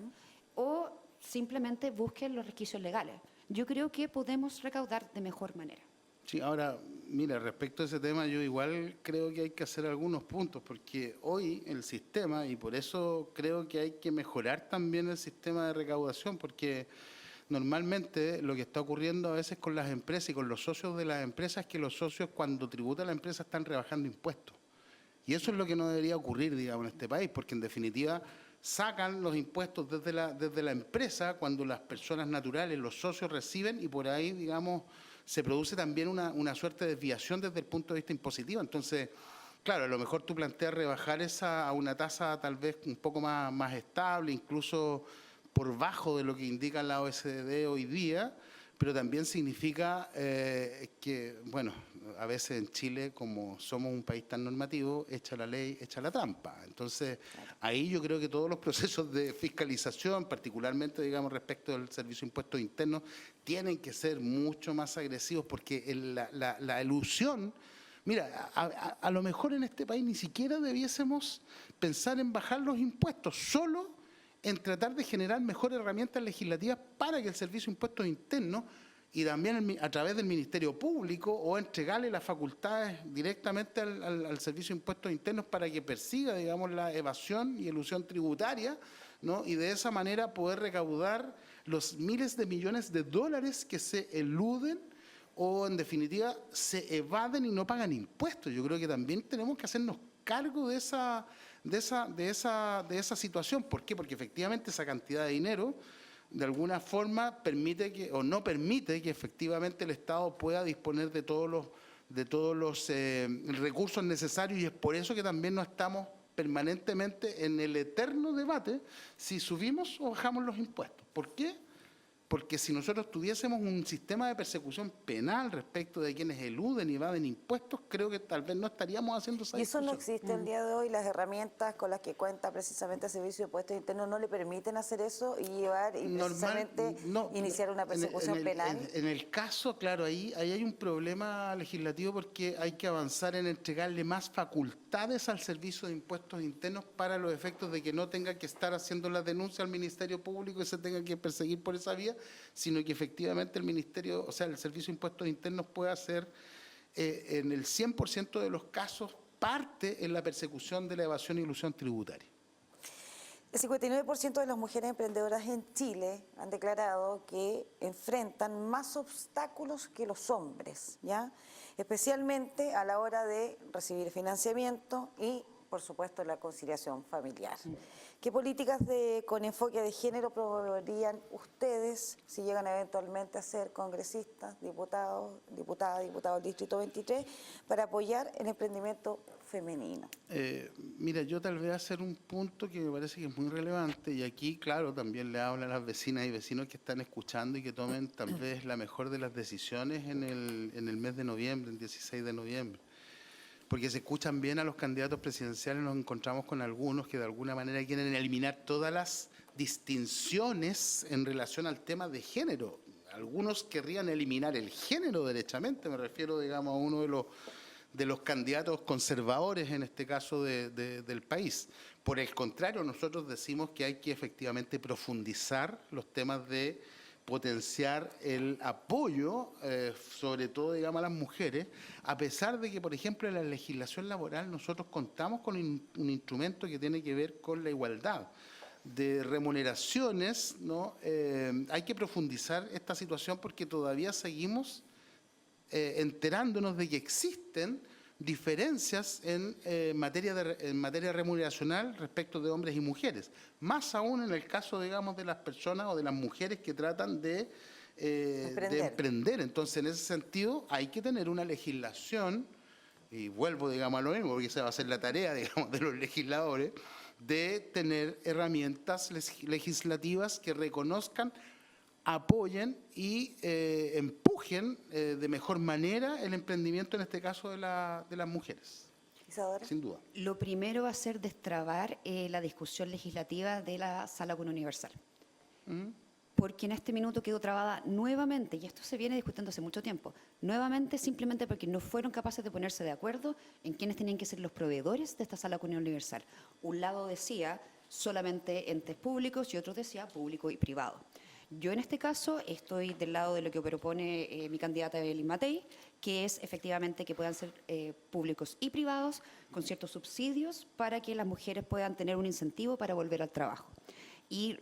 o simplemente busquen los resquicios legales. Yo creo que podemos recaudar de mejor manera. Sí, ahora, mira, respecto a ese tema, yo igual creo que hay que hacer algunos puntos, porque hoy el sistema, y por eso creo que hay que mejorar también el sistema de recaudación, porque normalmente lo que está ocurriendo a veces con las empresas y con los socios de las empresas es que los socios cuando tributa la empresa están rebajando impuestos. Y eso es lo que no debería ocurrir, digamos, en este país, porque en definitiva sacan los impuestos desde la empresa cuando las personas naturales, los socios reciben y por ahí, digamos, se produce también una suerte de desviación desde el punto de vista impositivo. Entonces, claro, a lo mejor tú planteas rebajar esa a una tasa tal vez un poco más estable, incluso por bajo de lo que indica la OSD hoy día, pero también significa que, bueno, a veces en Chile, como somos un país tan normativo, echa la ley, echa la trampa. Entonces, ahí yo creo que todos los procesos de fiscalización, particularmente, digamos, respecto del Servicio de Impuestos Internos, tienen que ser mucho más agresivos, porque la elusión... Mira, a lo mejor en este país ni siquiera debiésemos pensar en bajar los impuestos, solo en tratar de generar mejores herramientas legislativas para que el Servicio de Impuestos Internos y también a través del Ministerio Público o entregarle las facultades directamente al Servicio de Impuestos Internos para que persiga, digamos, la evasión y elusión tributaria, ¿no? Y de esa manera poder recaudar los miles de millones de dólares que se eluden o en definitiva se evaden y no pagan impuestos. Yo creo que también tenemos que hacernos cargo de esa situación. ¿Por qué? Porque efectivamente esa cantidad de dinero de alguna forma permite que, o no permite que efectivamente el Estado pueda disponer de todos los recursos necesarios, y es por eso que también no estamos permanentemente en el eterno debate si subimos o bajamos los impuestos. ¿Por qué? Porque si nosotros tuviésemos un sistema de persecución penal respecto de quienes eluden y evaden impuestos, creo que tal vez no estaríamos haciendo esa discusión. Y eso no existe el día de hoy. Las herramientas con las que cuenta precisamente el Servicio de Impuestos Internos no le permiten hacer eso y llevar y precisamente iniciar una persecución penal. En el caso, claro, ahí hay un problema legislativo, porque hay que avanzar en entregarle más facultades al Servicio de Impuestos Internos para los efectos de que no tenga que estar haciendo la denuncia al Ministerio Público y se tenga que perseguir por esa vía, sino que efectivamente el Ministerio, o sea, el Servicio de Impuestos Internos pueda ser en el 100% de los casos parte en la persecución de la evasión y elusión tributaria. El 59% de las mujeres emprendedoras en Chile han declarado que enfrentan más obstáculos que los hombres, ¿ya? Especialmente a la hora de recibir financiamiento y por supuesto, la conciliación familiar. ¿Qué políticas con enfoque de género promoverían ustedes si llegan eventualmente a ser congresistas, diputados del Distrito 23, para apoyar el emprendimiento femenino? Mira, yo tal vez hacer un punto que me parece que es muy relevante, y aquí, claro, también le hablo a las vecinas y vecinos que están escuchando y que tomen tal vez la mejor de las decisiones en el mes de noviembre, el 16 de noviembre. Porque se escuchan bien a los candidatos presidenciales, nos encontramos con algunos que de alguna manera quieren eliminar todas las distinciones en relación al tema de género. Algunos querrían eliminar el género derechamente, me refiero, digamos, a uno de los candidatos conservadores, en este caso del país. Por el contrario, nosotros decimos que hay que efectivamente profundizar los temas de potenciar el apoyo, sobre todo, digamos, a las mujeres, a pesar de que, por ejemplo, en la legislación laboral nosotros contamos con un instrumento que tiene que ver con la igualdad de remuneraciones, ¿no? Hay que profundizar esta situación porque todavía seguimos enterándonos de que existen diferencias en materia remuneracional respecto de hombres y mujeres, más aún en el caso, digamos, de las personas o de las mujeres que tratan de emprender. Entonces, en ese sentido, hay que tener una legislación, y vuelvo, digamos, a lo mismo, porque esa va a ser la tarea, digamos, de los legisladores, de tener herramientas legislativas que reconozcan, apoyen y empujen de mejor manera el emprendimiento, en este caso de las mujeres. Isadora. Sin duda. Lo primero va a ser destrabar la discusión legislativa de la Sala Común Universal. Porque en este minuto quedó trabada nuevamente, y esto se viene discutiendo hace mucho tiempo, nuevamente simplemente porque no fueron capaces de ponerse de acuerdo en quiénes tenían que ser los proveedores de esta Sala Común Universal. Un lado decía solamente entes públicos y otro decía público y privado. Yo en este caso estoy del lado de lo que propone mi candidata Evelyn Matei, que es efectivamente que puedan ser públicos y privados con ciertos subsidios para que las mujeres puedan tener un incentivo para volver al trabajo. Y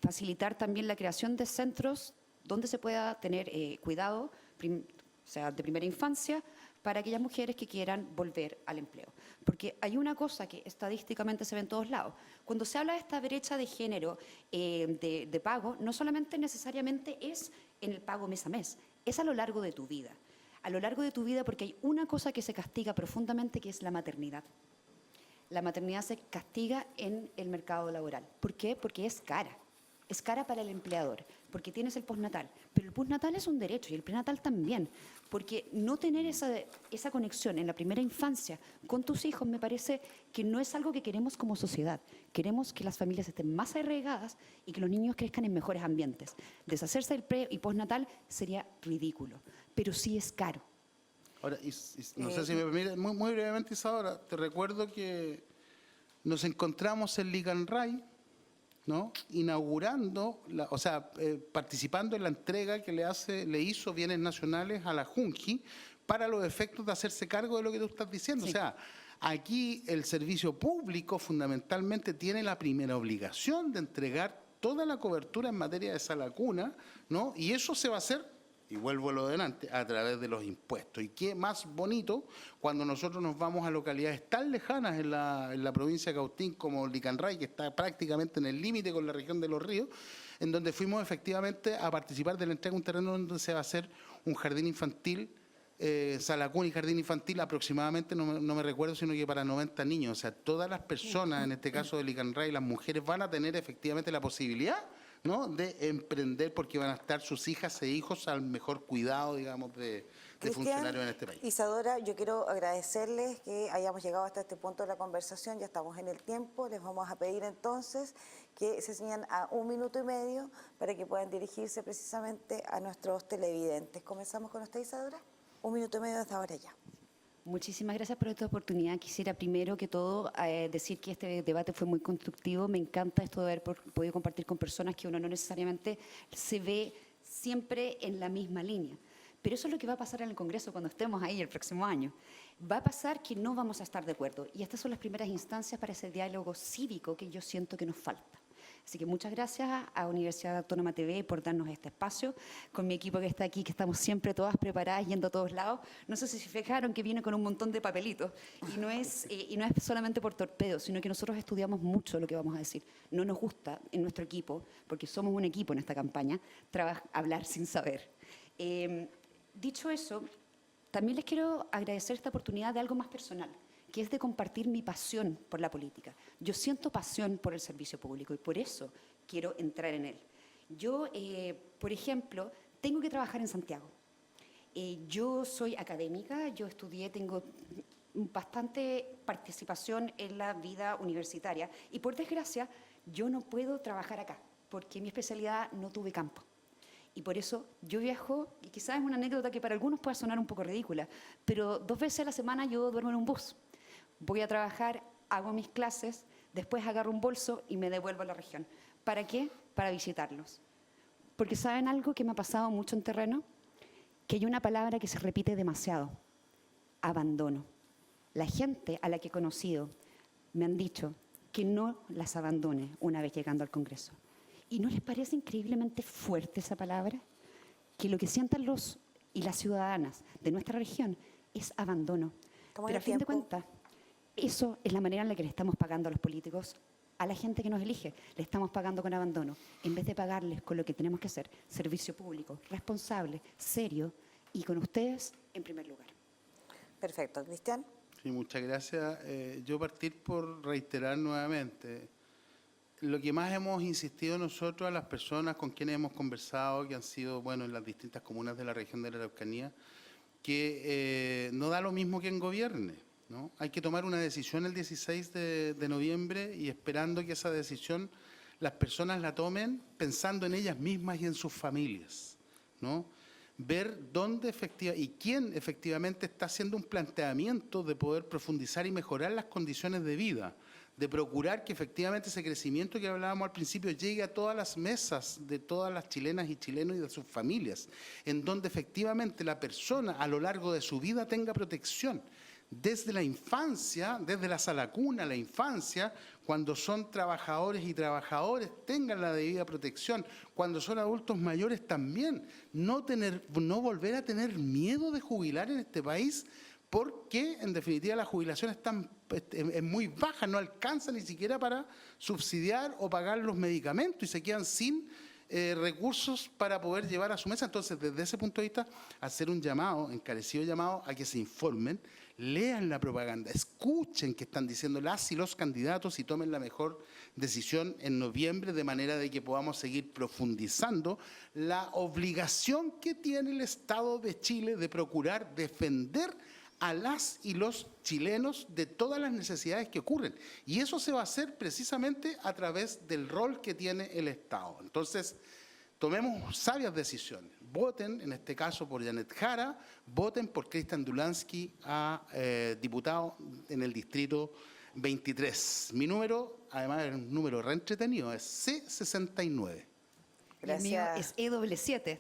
facilitar también la creación de centros donde se pueda tener cuidado, o sea, de primera infancia, para aquellas mujeres que quieran volver al empleo. Porque hay una cosa que estadísticamente se ve en todos lados. Cuando se habla de esta brecha de género de pago, no solamente necesariamente es en el pago mes a mes, es a lo largo de tu vida. A lo largo de tu vida, porque hay una cosa que se castiga profundamente, que es la maternidad. La maternidad se castiga en el mercado laboral. ¿Por qué? Porque es cara. Es cara para el empleador, porque tienes el postnatal. Pero el postnatal es un derecho y el prenatal también. Porque no tener esa conexión en la primera infancia con tus hijos me parece que no es algo que queremos como sociedad. Queremos que las familias estén más arraigadas y que los niños crezcan en mejores ambientes. Deshacerse del pre y postnatal sería ridículo, pero sí es caro. Ahora, no sé si me permite, muy brevemente, Isadora, te recuerdo que nos encontramos en Licanray, ¿no? Inaugurando, participando en la entrega que le hizo Bienes Nacionales a la Junji para los efectos de hacerse cargo de lo que tú estás diciendo. Sí. O sea, aquí el servicio público fundamentalmente tiene la primera obligación de entregar toda la cobertura en materia de sala cuna, ¿no? Y eso se va a hacer, y vuelvo a lo de delante, a través de los impuestos. Y qué más bonito cuando nosotros nos vamos a localidades tan lejanas en la provincia de Cautín como Licanray, que está prácticamente en el límite con la región de Los Ríos, en donde fuimos efectivamente a participar de la entrega de un terreno donde se va a hacer un jardín infantil, sala cuna y jardín infantil aproximadamente, no me recuerdo, sino que para 90 niños. O sea, todas las personas, en este caso de Licanray, las mujeres van a tener efectivamente la posibilidad, ¿no?, de emprender, porque van a estar sus hijas e hijos al mejor cuidado, digamos, de funcionarios en este país. Isadora, yo quiero agradecerles que hayamos llegado hasta este punto de la conversación, ya estamos en el tiempo, les vamos a pedir entonces que se ciñan a 1 minuto y medio para que puedan dirigirse precisamente a nuestros televidentes. ¿Comenzamos con usted, Isadora? 1 minuto y medio desde ahora ya. Muchísimas gracias por esta oportunidad. Quisiera primero que todo decir que este debate fue muy constructivo. Me encanta esto de haber podido compartir con personas que uno no necesariamente se ve siempre en la misma línea. Pero eso es lo que va a pasar en el Congreso cuando estemos ahí el próximo año. Va a pasar que no vamos a estar de acuerdo. Y estas son las primeras instancias para ese diálogo cívico que yo siento que nos falta. Así que muchas gracias a Universidad Autónoma TV por darnos este espacio, con mi equipo que está aquí, que estamos siempre todas preparadas, yendo a todos lados. No sé si se fijaron que viene con un montón de papelitos, y no es solamente por torpedo, sino que nosotros estudiamos mucho lo que vamos a decir. No nos gusta en nuestro equipo, porque somos un equipo en esta campaña, hablar sin saber. Dicho eso, también les quiero agradecer esta oportunidad de algo más personal, que es de compartir mi pasión por la política. Yo siento pasión por el servicio público y por eso quiero entrar en él. Yo, por ejemplo, tengo que trabajar en Santiago. Yo soy académica, yo estudié, tengo bastante participación en la vida universitaria y por desgracia yo no puedo trabajar acá porque en mi especialidad no tuve campo. Y por eso yo viajo, y quizás es una anécdota que para algunos pueda sonar un poco ridícula, pero 2 veces a la semana yo duermo en un bus. Voy a trabajar, hago mis clases, después agarro un bolso y me devuelvo a la región. ¿Para qué? Para visitarlos. Porque ¿saben algo que me ha pasado mucho en terreno? Que hay una palabra que se repite demasiado: abandono. La gente a la que he conocido me han dicho que no las abandone una vez llegando al Congreso. ¿Y no les parece increíblemente fuerte esa palabra? Que lo que sientan los y las ciudadanas de nuestra región es abandono. Pero a fin de cuentas, eso es la manera en la que le estamos pagando a los políticos, a la gente que nos elige. Le estamos pagando con abandono, en vez de pagarles con lo que tenemos que hacer: servicio público, responsable, serio, y con ustedes en primer lugar. Perfecto. Cristian. Sí, muchas gracias. Yo partir por reiterar nuevamente lo que más hemos insistido nosotros a las personas con quienes hemos conversado, que han sido, bueno, en las distintas comunas de la región de la Araucanía, que no da lo mismo quien gobierne, ¿no? Hay que tomar una decisión el 16 de noviembre y esperando que esa decisión las personas la tomen pensando en ellas mismas y en sus familias, ¿no? Ver dónde y quién efectivamente está haciendo un planteamiento de poder profundizar y mejorar las condiciones de vida, de procurar que efectivamente ese crecimiento que hablábamos al principio llegue a todas las mesas de todas las chilenas y chilenos y de sus familias, en donde efectivamente la persona a lo largo de su vida tenga protección. Desde la infancia, desde la sala cuna, la infancia, cuando son trabajadores y trabajadores, tengan la debida protección. Cuando son adultos mayores también, no volver a tener miedo de jubilar en este país, porque en definitiva la jubilación es muy baja, no alcanza ni siquiera para subsidiar o pagar los medicamentos y se quedan sin recursos para poder llevar a su mesa. Entonces, desde ese punto de vista, hacer un llamado, encarecido llamado, a que se informen, lean la propaganda, escuchen qué están diciendo las y los candidatos y tomen la mejor decisión en noviembre, de manera de que podamos seguir profundizando la obligación que tiene el Estado de Chile de procurar defender a las y los chilenos de todas las necesidades que ocurren. Y eso se va a hacer precisamente a través del rol que tiene el Estado. Entonces, tomemos sabias decisiones. Voten, en este caso, por Janet Jara, voten por Cristian Dulansky a diputado en el distrito 23. Mi número, además es un número reentretenido, es C69. El mío es E77.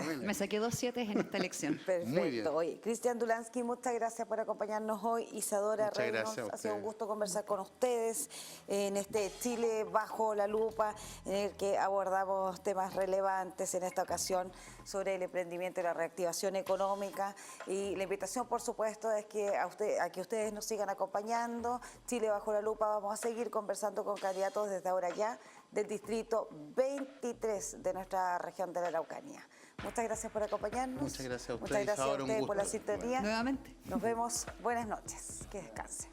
Bueno. Me saqué 2 7 en esta elección. Perfecto. Oye, Cristian Dulansky, muchas gracias por acompañarnos hoy. Isadora Reynolds, ha sido un gusto conversar con ustedes en este Chile bajo la lupa, en el que abordamos temas relevantes en esta ocasión sobre el emprendimiento y la reactivación económica. Y la invitación, por supuesto, es que a que ustedes nos sigan acompañando. Chile bajo la lupa, vamos a seguir conversando con candidatos desde ahora ya del distrito 23 de nuestra región de la Araucanía. Muchas gracias por acompañarnos. Muchas gracias a ustedes. Muchas gracias a ustedes por la sintonía. Nuevamente. Nos vemos. Buenas noches. Que descansen.